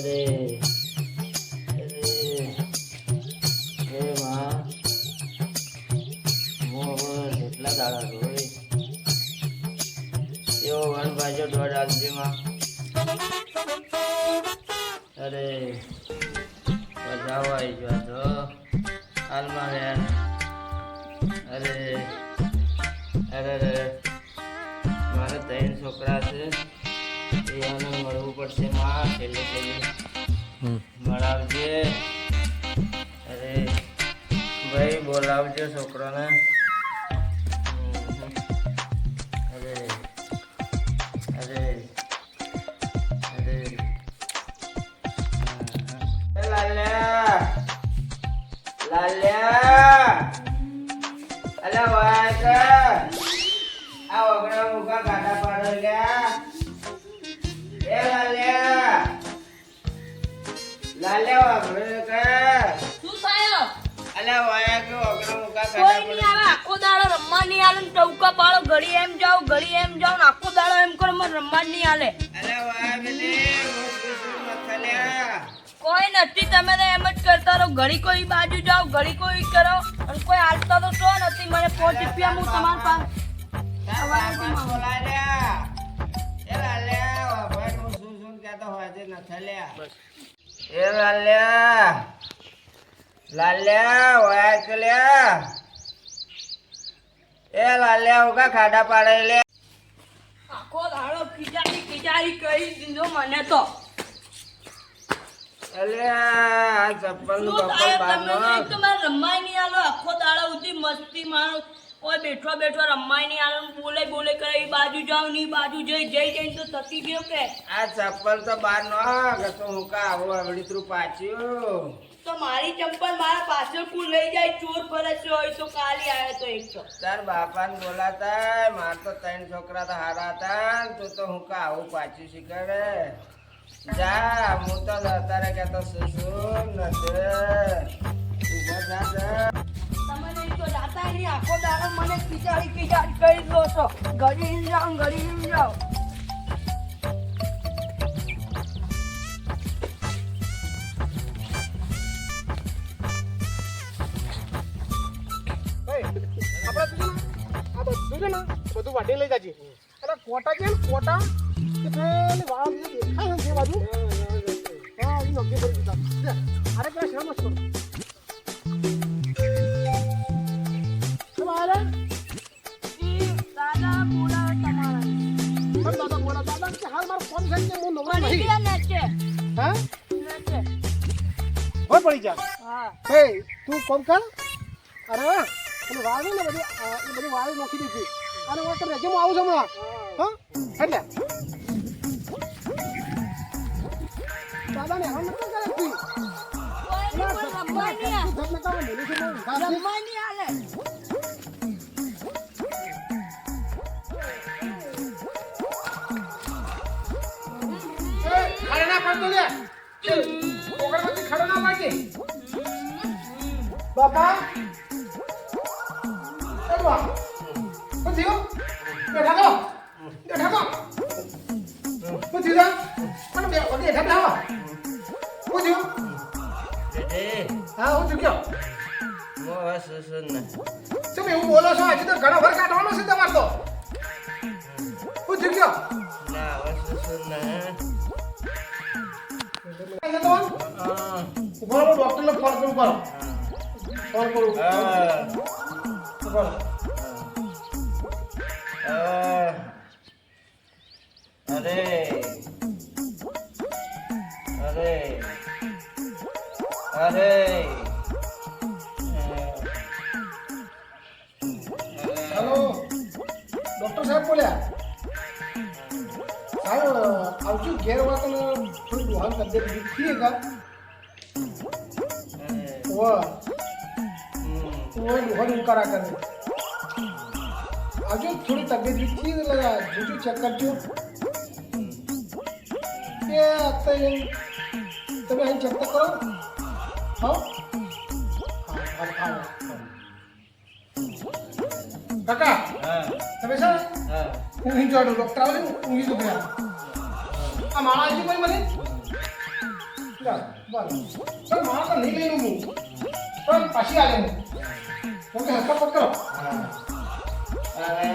અરે અરે એ માં મોહ જેટલા દાડા જોઈ એવો વન ભાજો દોડ આપજે માં. અરે બજાવો આવી ગયો તો હાલમાં વેન. અરે અરે અરે મારે 3 છોકરા છે એને મળવું પડશે માં. છેલ્લે છેલ્લે મળાવજે. અરે ભાઈ બોલાવજો છોકરાને. અરે અરે અરે લાલ્યા લાલ્યા અલા વાક આ ઓગણા મુકા કાટા પાડો લ્યા. એ લાલ્યા લાલ્યા વાગડે કે શું થયો? અલા વાયા કે ઓગણા મુકા કોઈ કાટા નહીં પાડો. આવે. આખો દાડો રમવા નહીં આલે ને ચૌકા પાડો. ઘડી એમ જાઓ ઘડી એમ જાઓ ને આખો દાડો એમ કરો મને રમવા નહીં આલે. અલા વાયા બેને મોસ્ટ મથલ્યા. કોઈ નથી. તમે તો એમ જ કરતા રહો. ઘડી કોઈ બાજુ જાઓ ઘડી કોઈ કરો અને કોઈ હાલતા તો શો નથી. મને 5 રૂપિયા હું તમારા પાસે બોલાલ્યા. એ લાલ્યા ભાઈ હું શું કહેતો હોય છે નથલ્યા. એ લાલ્યા લાલ્યા વાયા કે લ્યા. એ લાલ્યા ઉકા ખાડા પાડે લે. આખો દાડો ખીજારી કરી દીધો મને તો. અલ્યા આ ચપ્પલ નું શું કપલ થાય બાર તમે? નો. એક તો મને રમવાય નહીં આલો. આખો દાડો ઉધી મસ્તી મારો. કોઈ બેઠો બેઠો રમવાય નહીં આલો ને બોલે કરે. એ બાજુ જાઓ ને એ બાજુ જઈને તો થતી ગયો કે આ ચપ્પલ તો બાર નો કે તો હું કા આવું આવડી તું પાછું. તો મારી ચંપલ મારા પાછળ કુલ લઈ જાય. ચોર ફરસ હોય તો કાલી આવ્યો તો એક તો. તાર બાપાને બોલાતા માર તો 3 છોકરા તો હારા હતા ને તું તો હું કા આવું પાછું શીખડે. જા હું તો અત્યારે કહેતો સુસુમ નથી ઉભા થા જા. તમે નહીં તો જાતા નહીં. આખો દાડો મને ખીજારી કરી દો છો. ઘડી જાઓ. બધું વાટી લઈ જાજે. અરે કોટા છે ને કોટા કે પેલી વાળ દેખાય ને જે બાજુ હા એ નોકી પર દીધા. અરે પેલા શરમ કરો તમારે દાદા બોલાવે તમારા. દાદા મોડા દાદા કે હાલ મારો ફોન છે કે હું નવરા પડી નહીં. ગયા નેચે. હા નેચે. હોય પડી જા. હા. હે તું કોમ કર. અરે પેલું વાળ ને બધી એ બધી વાળ નોખી દીધી. અરે વાત કરે હું આવું છું હમણાં. હા એટલે દાદાને હમ નતો કરે તું. કોઈ રમવા નહીં આલે. ધબ નકા મેલી છે હું ઘાસ રમવા નહીં આલે. ખાડા ના પડતો લે. ઓગણપતિ ખાડા ના પાડજે. બાપા એવા પછી બેઠા તો પછી જા મને બે ઓકે ઠાક લાવો પછી બેટે હા હું ચૂક્યો મો સુસુમ ને તમે એવું બોલો છો હજી તો ઘણો ભર કાઢવાનો છે તમારે તો હું ચૂક્યો ના સુસુમ ને ઉભો ડોક્ટરને ફોન કરું કરો ફોન કરું ઉભો અરે અરે અરે હેલો ડોક્ટર સાહેબ બોલ્યા સાહેબ આવજો ઘેર વાત થોડી દુહાન કરી દે દીધી કા वो बहुत करा कर आज थोड़ी तबीयत भी थी लगा जो चेक कर जो ये आता है तब हम चेक करो हाँ काका તમે છે હું હિંચોડો ડોક્ટર આવે હું ઈ દુખયા આ માળા આવી કોઈ મને બરાબર પણ મારા તો નહીં લઈને હું પણ પાછી આવે હું ઓકે હસ્તા પકડો હા. અરે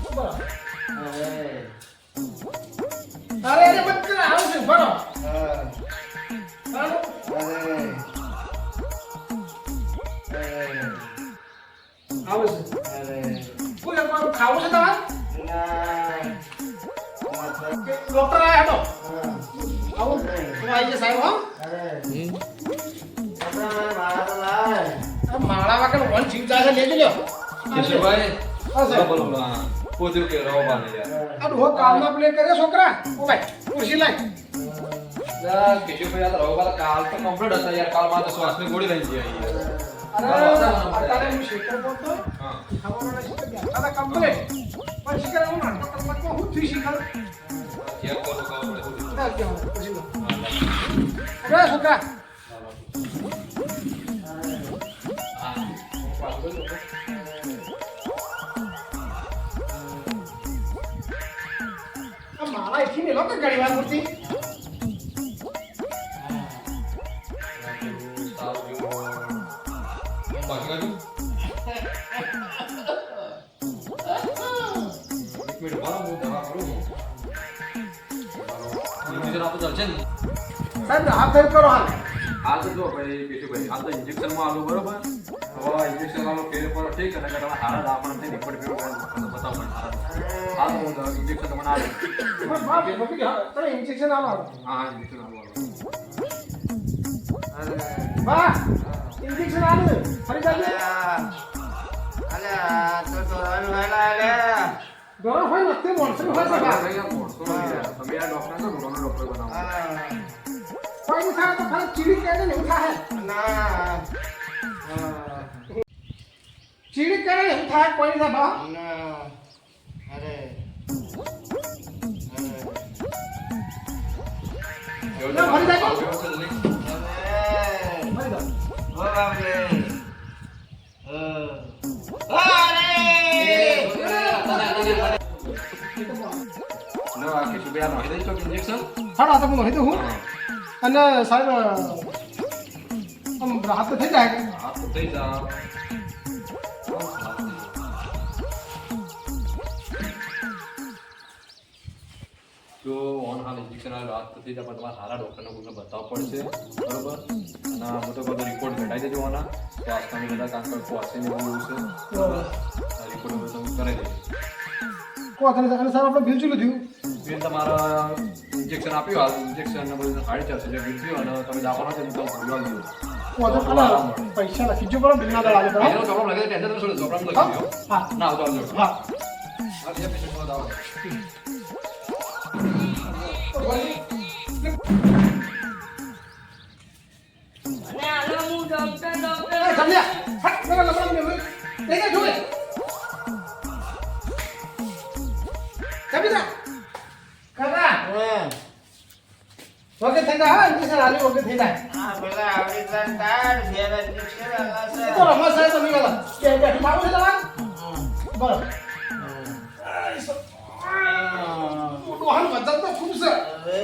બરાબર અરે અરે અરે મત કર આવું છે બરો હા. ચાલો અરે આવું છે અરે કોઈ અમારું ખાવું છે તમારે ના કે ડોક્ટર આયા હતો હા. આવું તો આવી જશે સાહેબ હો અરે મારા તો લાય આ માળા વાગર વન જીવ જાય છે લેજો લ્યો કેશુભાઈ હા સાહેબ બોલો બોલો હા પોતે કે રહો બાને યાર આ ડોહો કાલના પ્લે કરે છોકરા ઓ ભાઈ ખુરશી લાય યાર કેશુભાઈ આ રહો બાલા કાલ તો કમ્પ્લીટ હતા યાર કાલ માં તો શ્વાસની ગોળી લઈ જઈ યાર અરે અત્યારે હું શેકર બોલતો હા ખાવાના શેકર ગયા દાદા કમ્પ્લીટ પણ શેકર હું નાટક કરવામાં હું થઈ શીખર ચેક કરો કાવ પડે ના કેવું પછી હા અરે છોકરા આ માળા એથી મેલો કે ઘણી વાર મૂર્તિ સાહેબ હાથ ફેર કરો હાલ આ તો જો ભાઈ કેશુભાઈ આ તો ઇન્જેક્શન માં આલું બરોબર હવે ઇન્જેક્શન વાળો ફેર પર ઠીક અને તમે હારા દાપણ થી રિપોર્ટ કર્યો બતાવો પણ હારા આ ઇન્જેક્શન તમને આવે બસ બાપ બપી ગયા તમે ઇન્જેક્શન આલો હા ઇન્જેક્શન આલું અરે વાહ ઇન્જેક્શન આલો ફરી જાજે અલ્યા તો તોરવાનું હેલા અલ્યા ગરમ હોય નથી મોણસું હોય સભા તમે આ ડોક્ટર છો ડોક્ટર બનાવો કોઈ નહીં થાય તો ખાલી ચીડી કહે ને એવું થાય ના ચીડી કહે ને એવું થાય કોઈ નહીં થાય ના અરે ના, ફરી જાય તો? અરે ફરી જાઓ. ઓ બાપરે અરે નો આ કેશુભાઈ આ નોહી દઈ છો ઇન્જેક્શન હાડા તો હું હું અને સાહેબ આમ રાહત તો થઈ જાય આ તો થઈ જા તો ઓન હાલ ઇન્જેક્શન આ રાત થઈ જાય પણ તમારે સારા ડોક્ટરને કોઈને બતાવવું પડશે બરોબર અને મોટો બધો રિપોર્ટ ઘટાઈ દેજો આના તો આસપાસની બધા કામ પર પહોંચીને એવું છે આ રિપોર્ટ બધું કરાવી દેજો કો તને અને સાહેબ આપણે બિલ ચૂલું થયું બેન તમારા ઇન્જેક્શન આપ્યું હાલ ઇન્જેક્શન ને બધું સાડી ચારસો જે બિલ થયું અને તમે દાખલા છે તો ભરવા દો કો તો ખાલા પૈસા લખી જો બરો બિલ ના દળ આવે એનો ચોપડા લાગે ટેન્ડર તમે છોડો ચોપડા લખી દો હા ના આવતો આવજો હા આ જે પેશન્ટ માં દાવા અને હાલો હું ડોક્ટર એ સમજ્યા હટ મેરા લબડા મે લઈ જા જોડે કબીરા કરા ઓકે થઈ જાય હા ઇન્જેક્શન આલી ઓકે થઈ જાય આ પેલા આવડી તાર તાર ફેર ઇન્જેક્શન આલા છે તો રમા સાહેબ તમે વાલા કે બેઠી મારો છે તમાર બરાબર ડોહાન વજન તો ખૂબ છે અરે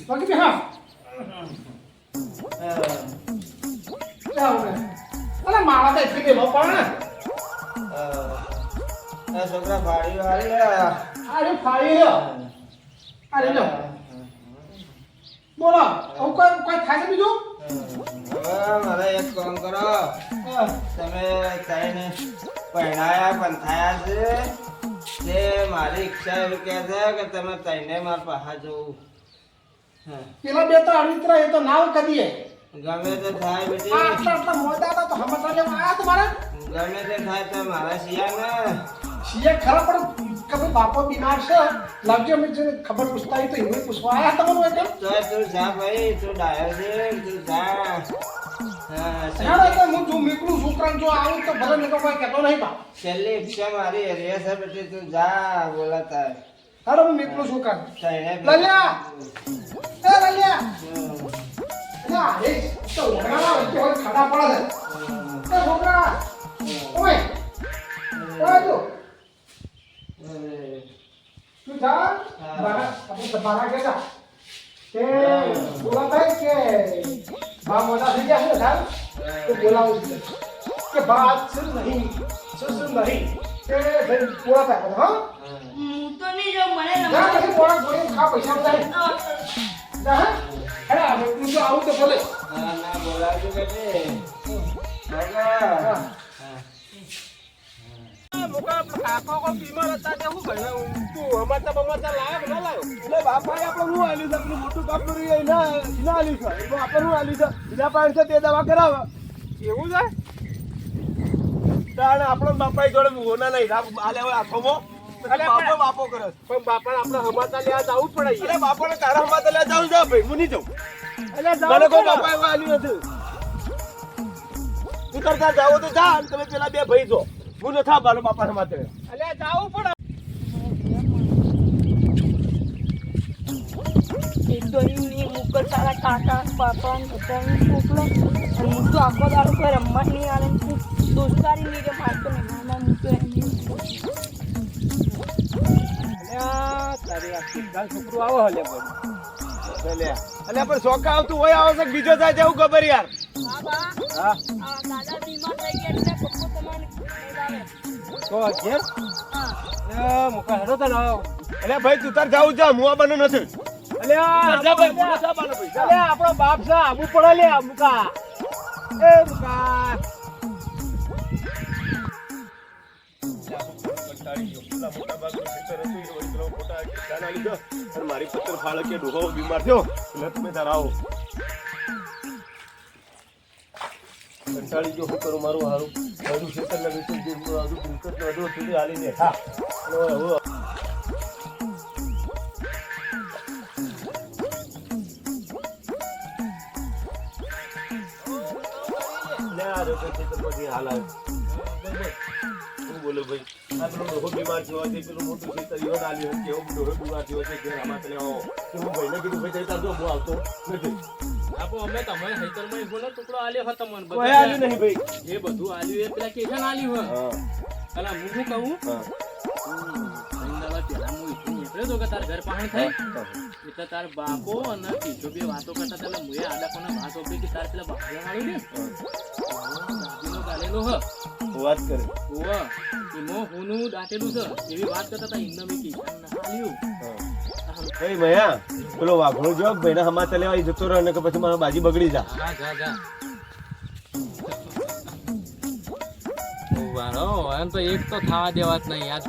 બાકી બે હા જાવ ને અલા મારા તો એટલી બેલો પણ આ છોકરા ભાડી વાળ્યા અરે ફાઈ અરે લો બોલો હું કોઈ થાય છે બીજું હવે મારે એક કામ કરો તમે તઈને પહેણાયા પણ થયા છે તે મારી ઈચ્છા એવી કહે છે કે તમે તઈને મારા પાસે જવું પેલા બે તો અરિત્ર એ તો નાવ કદીએ ગમે તે થાય આ બેટી આટલા આટલા મોટા હતા તો હમત લેવા આયા તમારે ગમે તે થાય તો મારા શિયા ને સીએ ખરા પણ કભી બાપો બીમાર છે લાવજો મેં જે ખબર પૂછતા તો એવું પૂછવા આયા તમને એટલે તો તું જા ભાઈ તું ડાયો છે તું જા હેડો તો હું જો નીકળું છોકરાને જો આવું તો ભલે મેં તો કોઈ કહેતો નહીં બા છેલ્લી ઈચ્છા મારી હરિયા છે બેટી તું જા બોલાતા હેડો હું નીકળું છોકરાને તઈને લલ્યા એ લલ્યા ના એ તો લગાવા કે હોય ખાડા પડે છે એ છોકરા ઓય ઓય તું તું જા બારા આપણે બારા કે જા એ ભાઈ કે બા મોટા થઈ ગયા છે સાહેબ તો બોલાવું છે કે બા શું નહીં કે ભાઈ પૂરા થાય હા હું તો નહીં જાઉં મને ના રમવા પછી પોણા ગોળી ખા પૈસા બધા ના હા અરે હવે તું તો આવું તો બોલે ના બોલાવજો કે કાકા મોકા કાકો કો બીમાર હતા તે હું ભણ્યો તું હમાતા લાયો કે ના લાયો એટલે બાપાએ આપણે હું આલ્યું છે આપણું મોટું કાપલું રહી ના આલ્યું છે એમાં આપણે હું આલ્યું છે બીજા પાસે તે દવા કરાવે એવું છે તાણે આપણો બાપાએ જોડે હોના નહીં આલે હવે આખોમાં બાપો કરે પણ બાપાને આપણે હમાતા લેવા જવું પડે એટલે બાપાને તારા હમાતા લેવા જવું છે ભાઈ હું નહીં જાઉં એટલે મને કોઈ બાપાએ આલ્યું નથી તું કરતા જાવો તો જા અને તમે પેલા બે ભાઈ જો હું ન થા બાલો બાપા માટે અલ્યા જાવું પડે એક તો એમની મુકલ તારા કાકા પાપા ને બધાને મોકલો અને હું તો આખો દાડો કોઈ રમવા નહીં આવે ને તું દોસ્તારી નહીં કે મારતો નહીં નાના હું તો એમની અલ્યા તારી આ સિદ્ધાંત છોકરો આવો હલે પણ અલ્યા પણ શોકા આવતું હોય આવો છે બીજો થાય તેવું ખબર યાર બાબા હા આ દાદા બીમાર થઈ ગયા એટલે પપ્પો તમારે બોલાવે. તો કેમ હા મુકા હેડો તને અલ્યા ભાઈ તું તાર જાવું જા મુવા બનો નથી અલ્યા આપણો બાપ છે આબુ પડે લે મુકા એ મુકા મારી પત્તર ફાળે કે ડોહો બીમાર થયો એટલે તમે તાર આવો કંટાળી ગયો શું કરું મારું હારું બધું ખેતર ને વેચી દીધું હજુ બિલકુલ બધું સુધી હાલી દે હા બોલો ભાઈ આ પેલો ડોહો બીમાર થયો છે પેલું મોટું ખેતર ઈવન આલ્યું છે એવું ડોહો બીમાર થયો છે ઘેર આમાં તને આવો કે હું ભાઈને કીધું ભાઈ તારી તાર હું આવતો નથી આપો અમે તમને હૈતરમાં બોલો ટુકડો આલ્યો હતો તમને કોઈ આલ્યું નહીં ભાઈ એ બધું આલ્યું એ પેલા કેશન આલ્યું હે હા અલા હું શું કહું હા અમદાવાદ પેલા હું ઈથી નીકળ્યો તો કે તાર ઘર પાસે થઈ એટલે તાર બાપો અને ટીચો બે વાતો કરતા હતા એટલે મુએ આડા કોને વાત ઓપી કે તાર પેલા બાપા વાળું ને દાદીનો ગાલેલો હ વાત કરે ઓવા એમો હુનું દાટેલું છે એવી વાત કરતા હતા ઇન્ના મે કેશન આલ્યું ભાઈ મયા પેલો વાઘણો જો ભાઈને હમાતા લેવા જતો રહે ને કે પછી મારા બાજી બગડી જા હા જા વારો એમ તો એક તો ખાવા દેવા જ નહીં યાર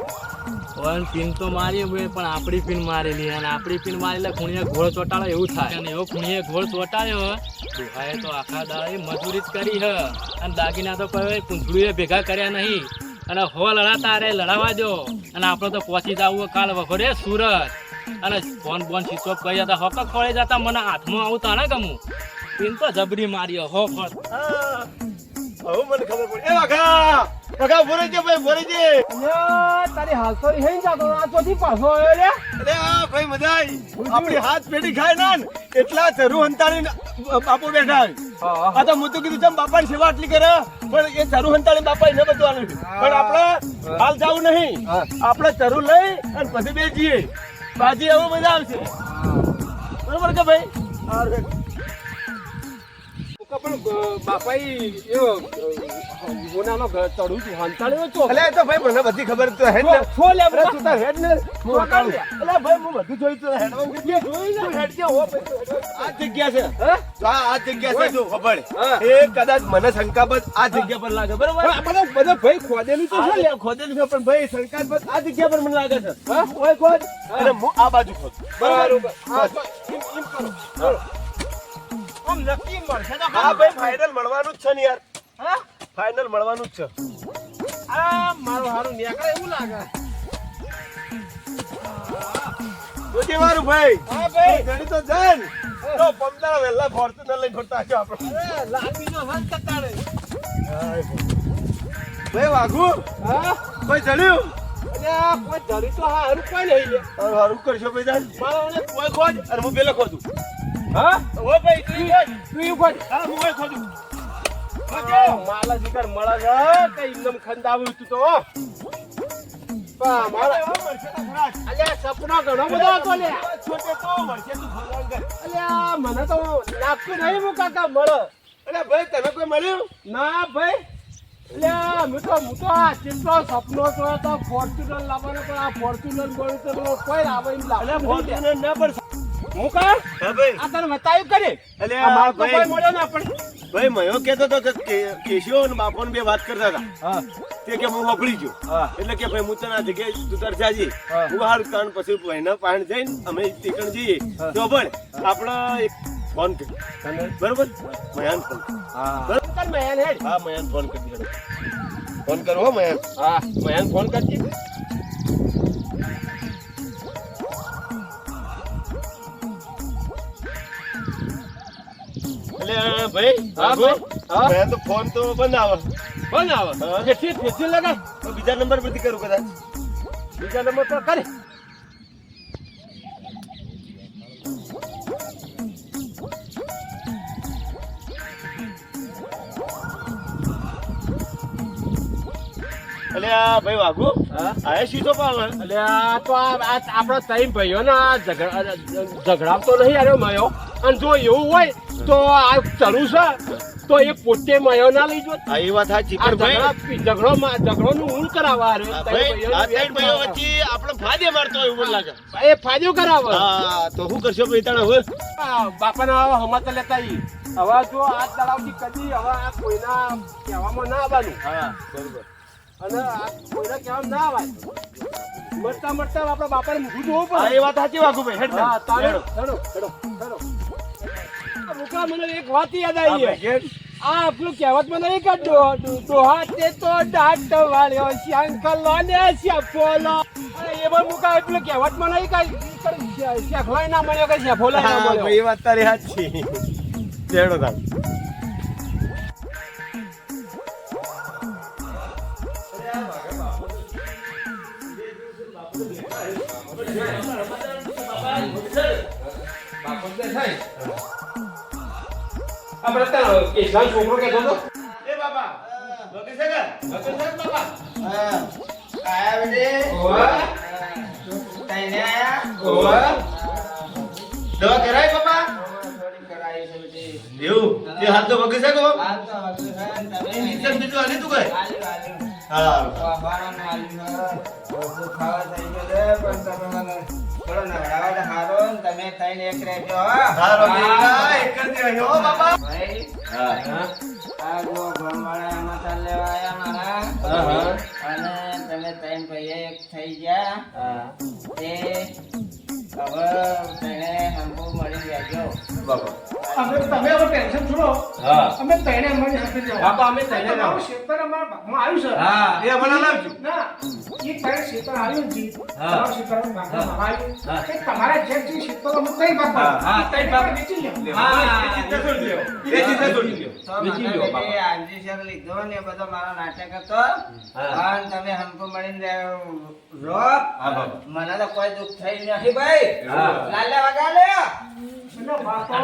વન પિન તો મારી હોય પણ આપણી પિન મારેલી અને આપણી પિન મારેલા ખૂણીએ ઘોળ ચોટાડો એવું થાય અને એવો ખૂણીએ ઘોળ ચોટાડ્યો દુહાએ તો આખા દાડે મજૂરી જ કરી હ અને દાગીના તો કોઈ પૂંછડીએ ભેગા કર્યા નહીં અને હો લડાતા રે લડાવા દો અને આપણે તો પહોંચી જવું કાલ વખોરે સુરત અને ફોન બોન સ્વિચ ઓફ કરી જતા હોક ખોળે જતા મને હાથમાં આવું તાણા ગમું પિન તો જબરી માર્યો હો ફટ હવે મને ખબર પડી એ વાઘા ભોરે છે ભાઈ ભોરે છે તારી હાલ તો હઈ જાતો આ ચોથી પાછો આવ્યો લે અરે આ ભાઈ મજા આવી આપણી હાથ પેટી ખાય ના એટલા ચરુ હંતાળી બાપો બેઠા આ તો હું તો કીધું ચમ બાપાની સેવા આટલી કરે પણ એ ચરુ હંતાળી બાપા એને બધું આલ્યું પણ આપણે હાલ જાવું નહીં આપણે ચરુ લઈ અને પછી બેસીએ બાજી એવું મજા આવશે બરોબર કે ભાઈ પણ બાપાઈ એવો ગોનાનો ચડું છું હંતાળ્યો તો એટલે તો ભાઈ મને બધી ખબર તો હેડ ને છો લે તું તાર હેડ ને એટલે ભાઈ હું બધું જોઈ તો હેડવા કે જોઈ ને હેડ કે હો આ જગ્યા છે આ જગ્યા છે જો ખબર એ કદાચ મને શંકાબત આ જગ્યા પર લાગે બરોબર બધો ભાઈ ખોદેલું તો છે ખોદેલું છે પણ ભાઈ શંકાબત આ જગ્યા પર મને લાગે છે ઓય ખોદ અને હું આ બાજુ ખોદ બરોબર હા એમ કરો આમ નક્કી મળશે તો હા ભાઈ ફાઇનલ મળવાનું જ છે ને યાર હા ફાઇનલ મળવાનું જ છે આ મારું હારું નીકળે એવું લાગે જોજે મારું ભાઈ હા ભાઈ જણી તો જાન તો પમદારા વેલા ફોર્ચ્યુનર લઈ ફરતા આજો આપણે અરે લાગીનો હંત કટાડે ભાઈ વાઘુ હા કોઈ જણ્યું અરે કોઈ જણી તો હારું કોઈ નહીં લે હારું કરશો ભાઈ જાન મારો કોઈ ખોજ અને હું પેલો ખોજું હા ઓ ભાઈ તું ખોજ હા હું કોઈ ખોજું ખોજો માલા જીકર મળા છે કે ઇન્દમ ખંદાવ્યું તું તો પણ અમારો અલ્યા સપનો ઘણો બધો હતો લે છોટે તો મળશે તું ફોન કર અલ્યા મને તો લાગતું નહીં હું કાકા મળે અલ્યા ભાઈ તને કોઈ મળ્યું ના ભાઈ અલ્યા હું તો આ ચિંતો સપનો તો ફોર્ચ્યુનર લાવવાનો પણ આ ફોર્ચ્યુનર બોલું તો કોઈ લાવે એમ લાવે ફોર્ચ્યુનર ના પણ હું કહું હા ભાઈ આ તને બતાવ્યું કરે અલ્યા માર તો કોઈ મળ્યો ના પણ ભાઈ મયો કહેતો તો કે કેશિયો અને બાપોને બે વાત કરતા હતા હા તે કે હું વાપરી ગયો એટલે કે ભાઈ હું તને આ જગ્યાએ તું તાર જાજી હું હારું તાણ પછી ભાઈના પાણ જઈને અમે ટીકણ જઈએ તો પણ આપણે એક ફોન કરી બરોબર મયાન ફોન હા બરોબર મયાન હે હા મયાન ફોન કરી દે ફોન કરો હો મયાન હા મયાન ફોન કરજે અલ્યા ભાઈ હા ભાઈ મેં તો ફોન તો બંધ આવે ફેસી લગાય તો બીજા નંબર પરથી કરું કદાચ બીજા નંબર પર કરે અલ્યા ભાઈ વાઘુ આયા સીધો પાવ અલ્યા તો આપણો ત્રણ ભાઈઓ ના ઝઘડા તો નહીં આવ્યો મયો અને જો એવું હોય તો આ ચરું છે તો એ પોતે મયો ના લઈ જો એ વાત સાચી ઝઘડો નું ઊંડ કરાવવા વચ્ચે આપણે ફાયદે મારતો હોય એવું લાગે એ ફાયદો કરાવે તો શું કરશો ભાઈ તને હવે બાપાના હમત લેતા હવે જો આ તળાવથી કદી હવે આ કોઈના કહેવામાં ના આવવાનું હા બરોબર અને આ કોઈના કહેવામાં ના આવાય મળતા આપણા બાપાને મૂકું જોવું પડે એ વાત સાચી વાગુ ભાઈ હા તારો હેડો મુકા મને એક વાત યાદ આવી આ આપણું કહેવત મને એક ડોહા તે તો દાંત વાળ્યો શંકલો ને શેફોલો એ પણ મુકા એટલું કહેવત મને શેફોલાય ના મળ્યો કે શેફોલાય ના મળ્યો એ વાત તારી સાચી ચેડો તાર છોકરો કેતો હતો એ બાપા બાપા આયા બેટે તઈને આયા દવા કરાય બાપા થોડી કરાય છે બેટે એવું તે હાથ તો વગે છે કો હાલ તો તમે નીચે બીજું આલી તું કઈ આલી હા બાબાને આલી તો ખાવા થઈ ગયો પણ તમે મને થોડો નવડાવા હારો તમે તઈને એક રહેજો હારો બેટા એક જ રહ્યો બાપા ભાઈ હા આ જો ભણવાળા એમાં ચાલ લેવા આયા મારા અને તમે ત્રણ ભાઈ એક થઈ ગયા તે હવે તેને હંબુ મળી જાજો બાપા અમે તમે હવે ટેન્શન છોડો હા અમે તઈને અમારી સાથે જાઓ બાપા અમે તઈને જાઓ તમારું ક્ષેત્ર અમારા ભાગમાં આવ્યું છે હા એ મને લાવજો ના એ તારે ક્ષેત્ર આવ્યું જી તમારું ક્ષેત્ર ભાગમાં આવ્યું કે તમારા જે જે ક્ષેત્ર અમે કઈ ભાગમાં હા, કઈ ભાગ વેચી લો હા એ ચિંતા છોડી લ્યો એ ચિંતા છોડી લ્યો તો મને આજી શેર લીધો ને એ બધો મારો નાટક હતો અને તમે હંબુ મળીને રો હા બાપા મને તો કોઈ દુઃખ થઈ નથી ભાઈ હા. લાલે વગા લે અને બાપો